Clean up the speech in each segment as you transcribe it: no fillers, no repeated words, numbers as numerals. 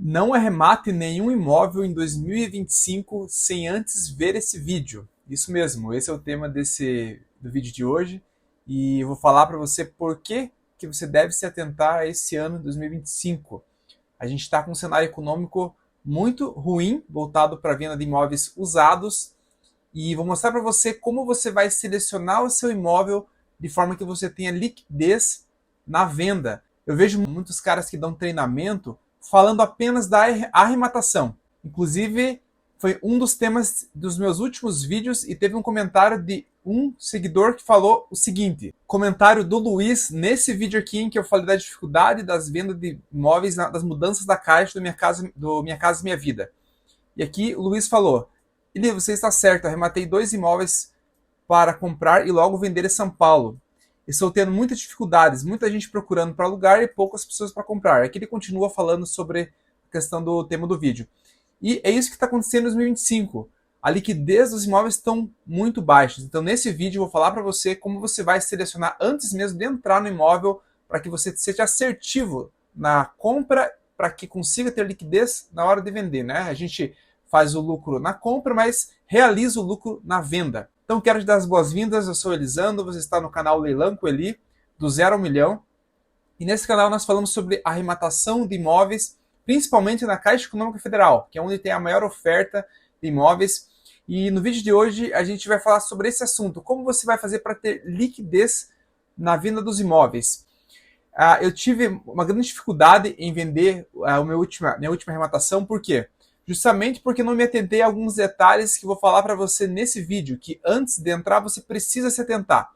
Não arremate nenhum imóvel em 2025 sem antes ver esse vídeo. Isso mesmo, esse é o tema do vídeo de hoje. E eu vou falar para você por que você deve se atentar a esse ano 2025. A gente está com um cenário econômico muito ruim, voltado para a venda de imóveis usados. E vou mostrar para você como você vai selecionar o seu imóvel de forma que você tenha liquidez na venda. Eu vejo muitos caras que dão treinamento falando apenas da arrematação. Inclusive, foi um dos temas dos meus últimos vídeos e teve um comentário de um seguidor que falou o seguinte: comentário do Luiz nesse vídeo aqui em que eu falei da dificuldade das vendas de imóveis, das mudanças da Caixa do Minha Casa Minha Vida. E aqui o Luiz falou: Eli, você está certo, arrematei 2 imóveis para comprar e logo vender em São Paulo. Estou tendo muitas dificuldades, muita gente procurando para alugar e poucas pessoas para comprar. Aqui ele continua falando sobre a questão do tema do vídeo. E é isso que está acontecendo em 2025. A liquidez dos imóveis estão muito baixas. Então, nesse vídeo, eu vou falar para você como você vai selecionar antes mesmo de entrar no imóvel para que você seja assertivo na compra, para que consiga ter liquidez na hora de vender, né? A gente faz o lucro na compra, mas realiza o lucro na venda. Então, quero te dar as boas-vindas, eu sou Elisandro, você está no canal Leilão com Eli, do 0 ao milhão. E nesse canal nós falamos sobre arrematação de imóveis, principalmente na Caixa Econômica Federal, que é onde tem a maior oferta de imóveis. E no vídeo de hoje a gente vai falar sobre esse assunto, como você vai fazer para ter liquidez na venda dos imóveis. Eu tive uma grande dificuldade em vender a minha última arrematação, por quê? Justamente porque não me atentei a alguns detalhes que vou falar para você nesse vídeo, que antes de entrar você precisa se atentar.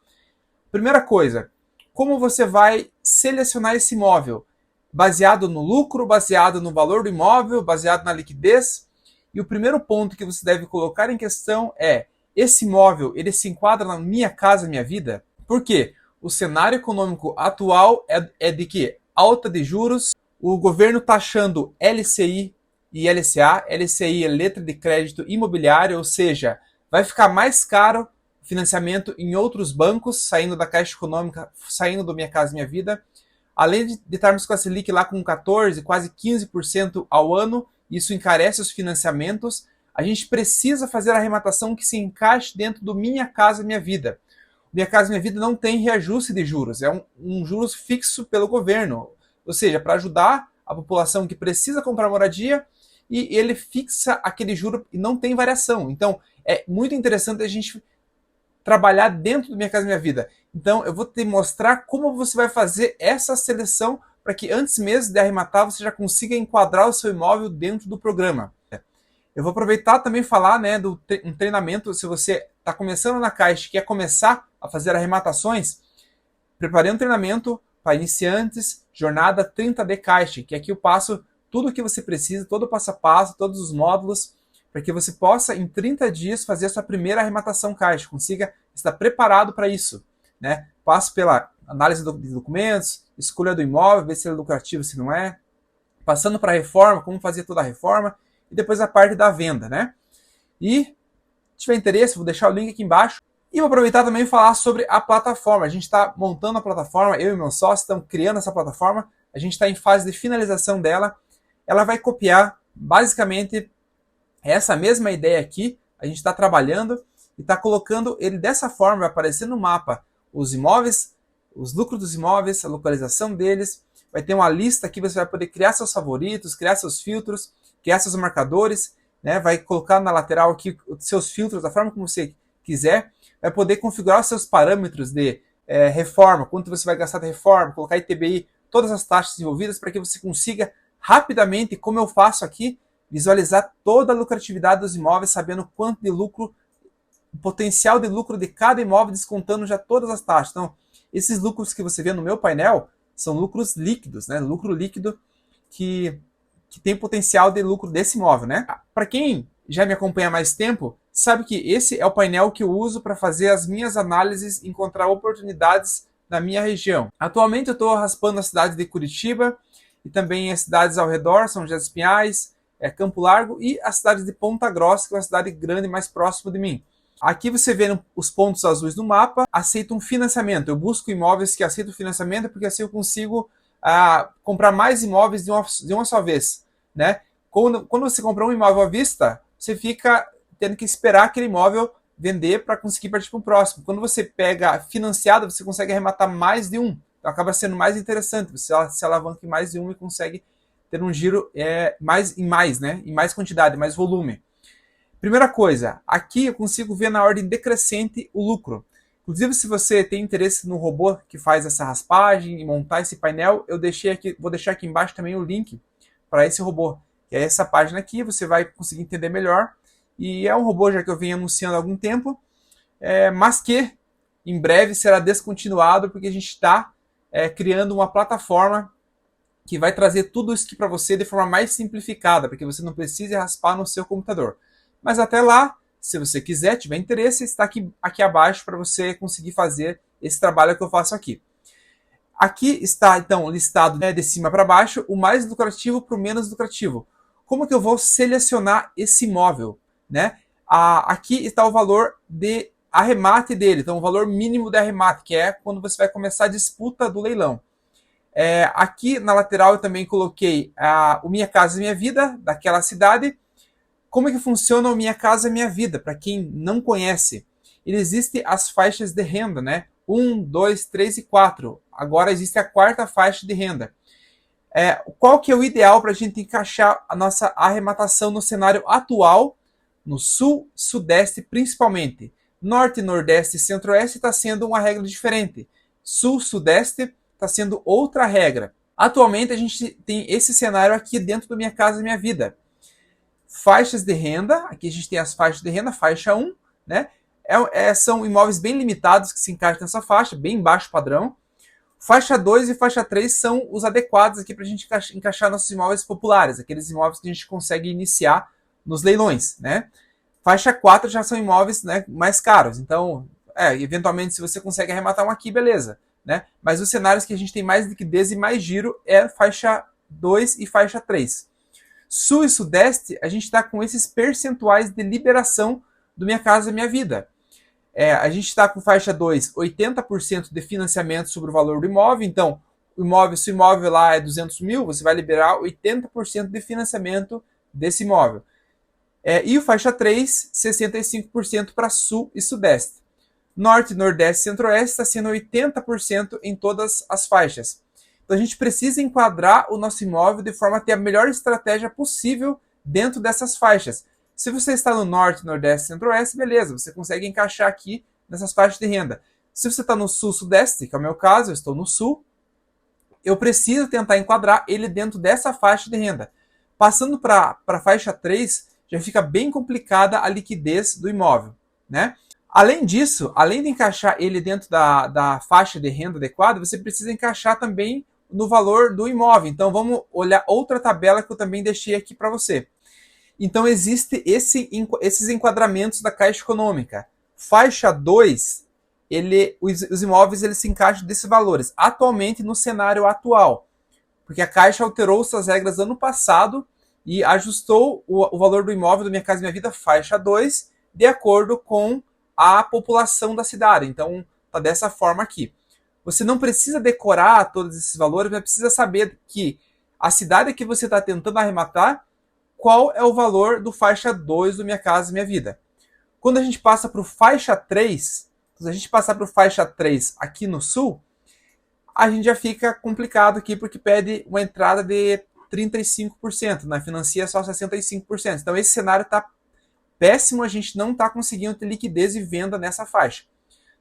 Primeira coisa, como você vai selecionar esse imóvel? Baseado no lucro, baseado no valor do imóvel, baseado na liquidez? E o primeiro ponto que você deve colocar em questão é: esse imóvel, ele se enquadra na Minha Casa Minha Vida? Por quê? O cenário econômico atual é de que alta de juros, o governo taxando LCI e LCA. LCI é letra de crédito imobiliário, ou seja, vai ficar mais caro o financiamento em outros bancos, saindo da Caixa Econômica, saindo do Minha Casa Minha Vida. Além de estarmos com a Selic lá com 14%, quase 15% ao ano, isso encarece os financiamentos. A gente precisa fazer a arrematação que se encaixe dentro do Minha Casa Minha Vida. Minha Casa Minha Vida não tem reajuste de juros, é um juros fixo pelo governo, ou seja, para ajudar a população que precisa comprar moradia, e ele fixa aquele juro e não tem variação. Então, é muito interessante a gente trabalhar dentro do Minha Casa Minha Vida. Então, eu vou te mostrar como você vai fazer essa seleção para que antes mesmo de arrematar você já consiga enquadrar o seu imóvel dentro do programa. Eu vou aproveitar também e falar, né, um treinamento. Se você está começando na Caixa e quer começar a fazer arrematações, preparei um treinamento para iniciantes, jornada 30D Caixa, que aqui eu passo tudo o que você precisa, todo o passo a passo, todos os módulos, para que você possa, em 30 dias, fazer a sua primeira arrematação Caixa, consiga estar preparado para isso, né? Passo pela análise de documentos, escolha do imóvel, ver se ele é lucrativo, se não é, passando para a reforma, como fazer toda a reforma, e depois a parte da venda, né? E, se tiver interesse, vou deixar o link aqui embaixo. E vou aproveitar também e falar sobre a plataforma. A gente está montando a plataforma, eu e meu sócio estamos criando essa plataforma, a gente está em fase de finalização dela. Ela vai copiar basicamente essa mesma ideia aqui. A gente está trabalhando e está colocando ele dessa forma, vai aparecer no mapa os imóveis, os lucros dos imóveis, a localização deles. Vai ter uma lista aqui, você vai poder criar seus favoritos, criar seus filtros, criar seus marcadores, né? Vai colocar na lateral aqui os seus filtros da forma como você quiser. Vai poder configurar os seus parâmetros de reforma, quanto você vai gastar de reforma, colocar ITBI, todas as taxas envolvidas para que você consiga rapidamente, como eu faço aqui, visualizar toda a lucratividade dos imóveis, sabendo quanto de lucro, o potencial de lucro de cada imóvel, descontando já todas as taxas. Então, esses lucros que você vê no meu painel são lucros líquidos, né? Lucro líquido que tem potencial de lucro desse imóvel, né? Para quem já me acompanha há mais tempo, sabe que esse é o painel que eu uso para fazer as minhas análises e encontrar oportunidades na minha região. Atualmente eu estou raspando a cidade de Curitiba, e também as cidades ao redor, São José dos Pinhais, Campo Largo, e a cidade de Ponta Grossa, que é uma cidade grande mais próxima de mim. Aqui você vê os pontos azuis no mapa, aceita um financiamento. Eu busco imóveis que aceitam financiamento, porque assim eu consigo comprar mais imóveis de uma só vez. né? Quando você compra um imóvel à vista, você fica tendo que esperar aquele imóvel vender para conseguir partir para o próximo. Quando você pega financiado, você consegue arrematar mais de um. Então acaba sendo mais interessante. Você se alavanca em mais de um e consegue ter um giro mais, né? Em mais quantidade, mais volume. Primeira coisa, aqui eu consigo ver na ordem decrescente o lucro. Inclusive, se você tem interesse no robô que faz essa raspagem e montar esse painel, vou deixar aqui embaixo também o link para esse robô. Que é essa página aqui, você vai conseguir entender melhor. E é um robô já que eu venho anunciando há algum tempo, mas que em breve será descontinuado, porque a gente está criando uma plataforma que vai trazer tudo isso aqui para você de forma mais simplificada, para que você não precise raspar no seu computador. Mas até lá, se você quiser, tiver interesse, está aqui abaixo para você conseguir fazer esse trabalho que eu faço aqui. Aqui está, então, listado de cima para baixo, o mais lucrativo para o menos lucrativo. Como que eu vou selecionar esse imóvel? Né? Aqui está o valor de arremate dele, então o valor mínimo de arremate, que é quando você vai começar a disputa do leilão. Aqui na lateral eu também coloquei o Minha Casa Minha Vida, daquela cidade. Como é que funciona o Minha Casa Minha Vida? Para quem não conhece, existem as faixas de renda, né? 1, 2, 3 e 4. Agora existe a quarta faixa de renda. Qual que é o ideal para a gente encaixar a nossa arrematação no cenário atual, no sul, sudeste principalmente? Norte, nordeste e centro-oeste está sendo uma regra diferente. Sul, sudeste está sendo outra regra. Atualmente a gente tem esse cenário aqui dentro do Minha Casa Minha Vida. Faixas de renda, aqui a gente tem as faixas de renda, faixa 1, né? São imóveis bem limitados que se encaixam nessa faixa, bem baixo padrão. Faixa 2 e faixa 3 são os adequados aqui para a gente encaixar nossos imóveis populares, aqueles imóveis que a gente consegue iniciar nos leilões, né? Faixa 4 já são imóveis, né, mais caros, então, eventualmente se você consegue arrematar um aqui, beleza, né? Mas os cenários que a gente tem mais liquidez e mais giro é faixa 2 e faixa 3. Sul e Sudeste, a gente está com esses percentuais de liberação do Minha Casa Minha Vida. A gente está com faixa 2, 80% de financiamento sobre o valor do imóvel. Então, se o imóvel lá é 200 mil, você vai liberar 80% de financiamento desse imóvel. E o faixa 3, 65% para Sul e Sudeste. Norte, Nordeste e Centro-Oeste está sendo 80% em todas as faixas. Então a gente precisa enquadrar o nosso imóvel de forma a ter a melhor estratégia possível dentro dessas faixas. Se você está no Norte, Nordeste e Centro-Oeste, beleza, você consegue encaixar aqui nessas faixas de renda. Se você está no Sul, Sudeste, que é o meu caso, eu estou no Sul, eu preciso tentar enquadrar ele dentro dessa faixa de renda. Passando para a faixa 3, já fica bem complicada a liquidez do imóvel, né? Além disso, além de encaixar ele dentro da faixa de renda adequada, você precisa encaixar também no valor do imóvel. Então vamos olhar outra tabela que eu também deixei aqui para você. Então existe esses enquadramentos da Caixa Econômica. Faixa 2, os imóveis eles se encaixam desses valores, atualmente no cenário atual. Porque a Caixa alterou suas regras ano passado e ajustou o valor do imóvel do Minha Casa Minha Vida, faixa 2, de acordo com a população da cidade. Então, tá dessa forma aqui. Você não precisa decorar todos esses valores, mas precisa saber que a cidade que você está tentando arrematar, qual é o valor do faixa 2 do Minha Casa Minha Vida. Quando a gente passa para o faixa 3, se a gente passar para o faixa 3 aqui no sul, a gente já fica complicado aqui, porque pede uma entrada de 35%, na financia só 65%. Então esse cenário está péssimo, a gente não está conseguindo ter liquidez e venda nessa faixa.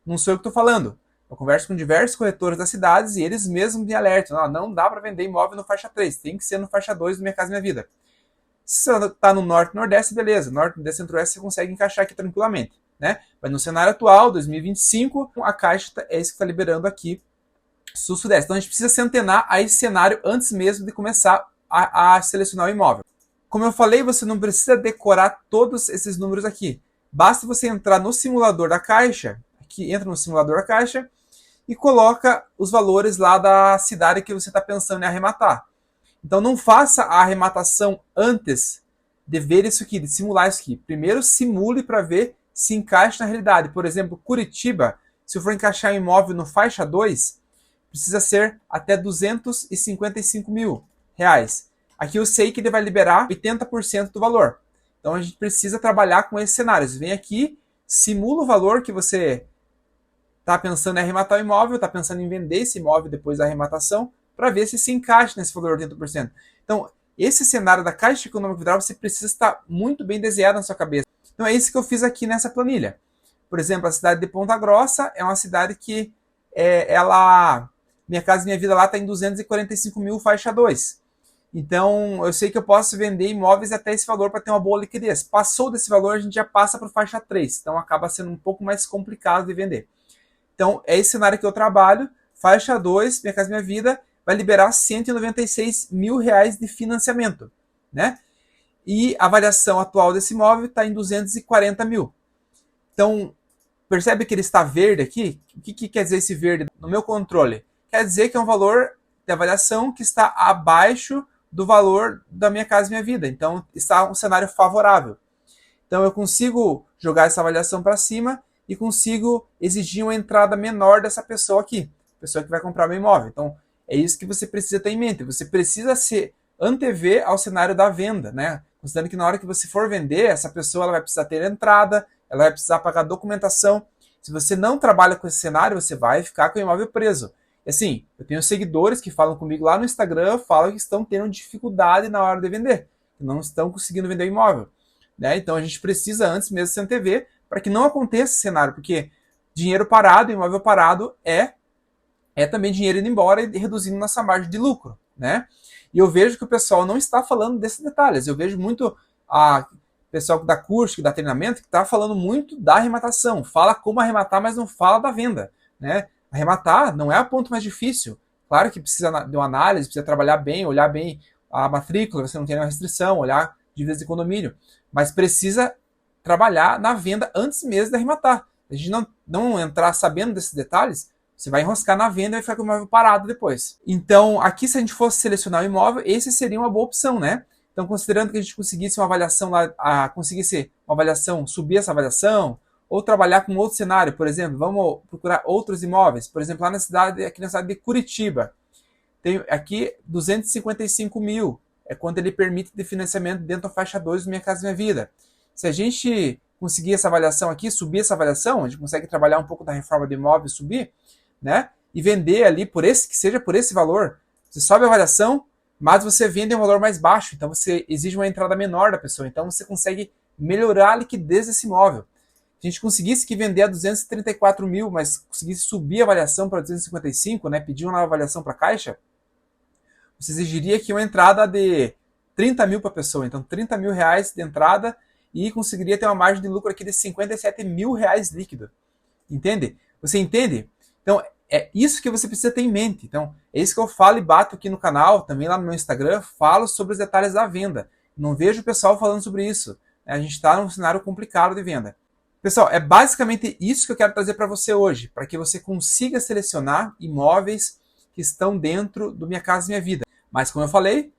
Não sou eu que estou falando. Eu converso com diversos corretores das cidades e eles mesmos me alertam. Não dá para vender imóvel no faixa 3, tem que ser no faixa 2 do Minha Casa Minha Vida. Se você está no Norte e Nordeste, beleza. Norte, Nordeste e Centro-Oeste você consegue encaixar aqui tranquilamente, né? Mas no cenário atual, 2025, a Caixa é isso que está liberando aqui Sul-Sudeste. Então a gente precisa se antenar a esse cenário antes mesmo de começar a selecionar o imóvel. Como eu falei, você não precisa decorar todos esses números aqui. Basta você entrar no simulador da Caixa, aqui entra no simulador da Caixa, e coloca os valores lá da cidade que você está pensando em arrematar. Então não faça a arrematação antes de ver isso aqui, de simular isso aqui. Primeiro simule para ver se encaixa na realidade. Por exemplo, Curitiba, se eu for encaixar um imóvel no faixa 2, precisa ser até 255 mil reais. aqui eu sei que ele vai liberar 80% do valor. Então a gente precisa trabalhar com esses cenários. Vem aqui, simula o valor que você está pensando em arrematar o imóvel, está pensando em vender esse imóvel depois da arrematação, para ver se encaixa nesse valor de 80%. Então, esse cenário da Caixa Econômica Federal, você precisa estar muito bem desenhado na sua cabeça. Então é isso que eu fiz aqui nessa planilha. Por exemplo, a cidade de Ponta Grossa é uma cidade que Minha Casa Minha Vida lá está em 245 mil faixa 2. Então, eu sei que eu posso vender imóveis até esse valor para ter uma boa liquidez. Passou desse valor, a gente já passa para faixa 3. Então, acaba sendo um pouco mais complicado de vender. Então, é esse cenário que eu trabalho. Faixa 2, Minha Casa Minha Vida, vai liberar 196 mil reais de financiamento, né? E a avaliação atual desse imóvel está em 240 mil. Então, percebe que ele está verde aqui? O que quer dizer esse verde no meu controle? Quer dizer que é um valor de avaliação que está abaixo do valor da Minha Casa Minha Vida. Então, está um cenário favorável. Então, eu consigo jogar essa avaliação para cima e consigo exigir uma entrada menor dessa pessoa aqui, pessoa que vai comprar meu imóvel. Então, é isso que você precisa ter em mente. Você precisa se antever ao cenário da venda, né? Considerando que na hora que você for vender, essa pessoa ela vai precisar ter entrada, ela vai precisar pagar documentação. Se você não trabalha com esse cenário, você vai ficar com o imóvel preso. E assim, eu tenho seguidores que falam comigo lá no Instagram, falam que estão tendo dificuldade na hora de vender, que não estão conseguindo vender o imóvel, né? Então a gente precisa antes mesmo se antever para que não aconteça esse cenário, porque dinheiro parado, imóvel parado é também dinheiro indo embora e reduzindo nossa margem de lucro, né? E eu vejo que o pessoal não está falando desses detalhes. Eu vejo muito a pessoal que dá curso, que dá treinamento, que está falando muito da arrematação. Fala como arrematar, mas não fala da venda, né? Arrematar não é o ponto mais difícil. Claro que precisa de uma análise, precisa trabalhar bem, olhar bem a matrícula, você não tem nenhuma restrição, olhar dívidas de condomínio. Mas precisa trabalhar na venda antes mesmo de arrematar. A gente não entrar sabendo desses detalhes, você vai enroscar na venda e vai ficar com o imóvel parado depois. Então, aqui se a gente fosse selecionar o imóvel, esse seria uma boa opção, né? Então, considerando que a gente conseguisse uma avaliação lá, conseguisse uma avaliação, subir essa avaliação, ou trabalhar com outro cenário, por exemplo, vamos procurar outros imóveis. Por exemplo, aqui na cidade de Curitiba, tem aqui 255 mil, é quanto ele permite de financiamento dentro da faixa 2 do Minha Casa Minha Vida. Se a gente conseguir essa avaliação aqui, subir essa avaliação, a gente consegue trabalhar um pouco da reforma do imóvel, subir, né? E vender ali que seja por esse valor. Você sobe a avaliação, mas você vende um valor mais baixo, então você exige uma entrada menor da pessoa, então você consegue melhorar a liquidez desse imóvel. Se a gente conseguisse que vender a 234 mil, mas conseguisse subir a avaliação para 255, né? Pedir uma nova avaliação para a Caixa, você exigiria aqui uma entrada de 30 mil para a pessoa, então 30 mil reais de entrada e conseguiria ter uma margem de lucro aqui de 57 mil reais líquido. Entende? Você entende? Então, é isso que você precisa ter em mente. Então, é isso que eu falo e bato aqui no canal, também lá no meu Instagram, falo sobre os detalhes da venda. Não vejo o pessoal falando sobre isso. A gente está num cenário complicado de venda. Pessoal, é basicamente isso que eu quero trazer para você hoje, para que você consiga selecionar imóveis que estão dentro do Minha Casa Minha Vida. Mas, como eu falei,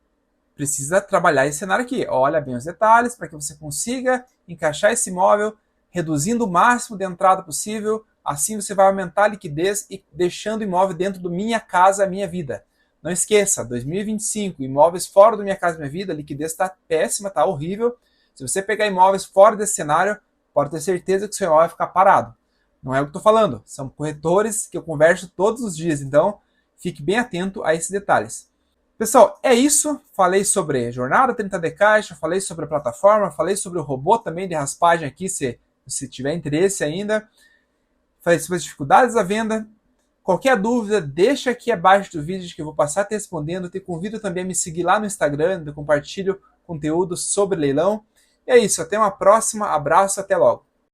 precisa trabalhar esse cenário aqui. Olha bem os detalhes para que você consiga encaixar esse imóvel, reduzindo o máximo de entrada possível. Assim você vai aumentar a liquidez e deixando o imóvel dentro do Minha Casa Minha Vida. Não esqueça, 2025, imóveis fora do Minha Casa Minha Vida, a liquidez está péssima, está horrível. Se você pegar imóveis fora desse cenário, pode ter certeza que o seu imóvel vai ficar parado. Não é o que eu estou falando, são corretores que eu converso todos os dias, então fique bem atento a esses detalhes. Pessoal, é isso. Falei sobre jornada 30D Caixa, falei sobre a plataforma, falei sobre o robô também de raspagem aqui, se tiver interesse ainda. Falei sobre as dificuldades da venda. Qualquer dúvida, deixa aqui abaixo do vídeo que eu vou passar te respondendo. Te convido também a me seguir lá no Instagram, onde eu compartilho conteúdo sobre leilão. E é isso, até uma próxima. Abraço, até logo.